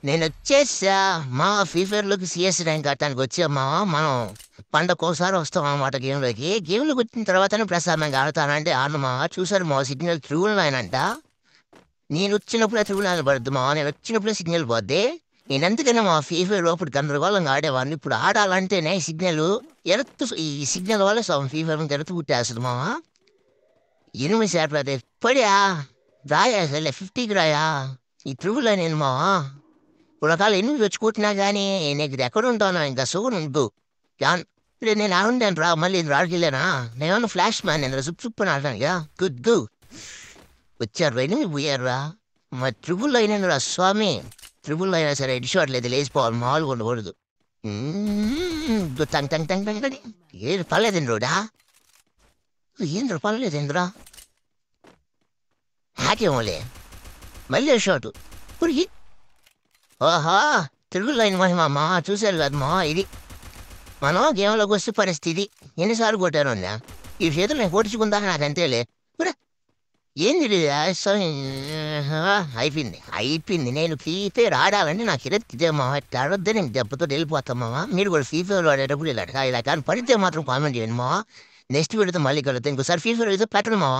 నేనొచ్చేసా. మా ఫీఫర్‌లోకి CS rank ఆడటానికి వచ్చామా. మనం పండక్కోసారి వస్తాం అన్నమాట గేమ్‌లోకి. గేమ్‌లోకి వచ్చిన తర్వాతనే ప్రశాంతంగా ఆడతానంటే ఆడను మావా. చూసారు మా సిగ్నల్ ట్రూల్ లైన్ అంట. నేనొచ్చినప్పుడే ట్రూల్ లైన్ పడుద్ది మావా. నేనొచ్చినప్పుడే సిగ్నల్ పోద్ది. నేనెందుకైనా మా ఫీఫా లోపల గందరగోళంగా ఆడేవాడిని. ఇప్పుడు ఆడాలంటేనే ఈ సిగ్నల్ వల్ల సగం ఫీఫా మీద ఎర్త్ పుట్టేస్తది మావా. 8 సేపలది. పడా రాయా అసలే 50కి రాయా. ఈ ట్రూల్ లైన్ ఏంది మావా. ఇప్పుడు ఒకవేళ ఎనిమిది వచ్చి కొట్టినా గానీ నీకు ఎక్కడుంటానో ఇంకా సూగనుండు. ఇప్పుడు నేను ఆడుంటాను రా మళ్ళీ రాడుకెళ్ళానా. నేనేమన్నా ఫ్లాష్ మ్యాన్ నేను సుప్ సుప్ అని ఆడటానికా. గుద్దు వచ్చారు ఎనిమిది పోయారురా. మరి ట్రిపుల్ అయినా రా స్వామి. ట్రిపుల్ అయినా సరే హెడ్ షాట్ లేదు లేచిపోవాలి మామూలుగా ఉండకూడదు. Tongue tongue tongue tongue tongue. ఏది పర్లేదండి రోడా. ఏంద్రా పర్లేదేంద్రా. హ్యాకేమోలే మళ్ళీ షాటు పురికి. ఓహా ట్రిపుల్ లైన్ మహిమ మా చూశారు కదా మా ఇది. మనం గేమ్లోకి వస్తే పరిస్థితి ఎన్నిసార్లు కొట్టాను అన్నా. ఈ చేతులు నేను కొట్టించుకుందాక నాకు అంతేలే. ఏంది ఇది? అయిపోయింది. నేను ఫీఫేర్ ఆడాలంటే నాకు ఇదే మామ. ఇట్లా ఆడొద్దే నేను దెబ్బతో వెళ్ళిపోతాం మామ. మీరు కూడా ఫీఫేర్ ఆడేటప్పుడు ఇలా కానీ పడితే మాత్రం కామెంట్ చేయండి మామ. నెక్స్ట్ వీడియోతో మళ్ళీ కలుగుతాం. ఇంకోసారి ఫీఫేర్ అయితే పెట్టండి మామ.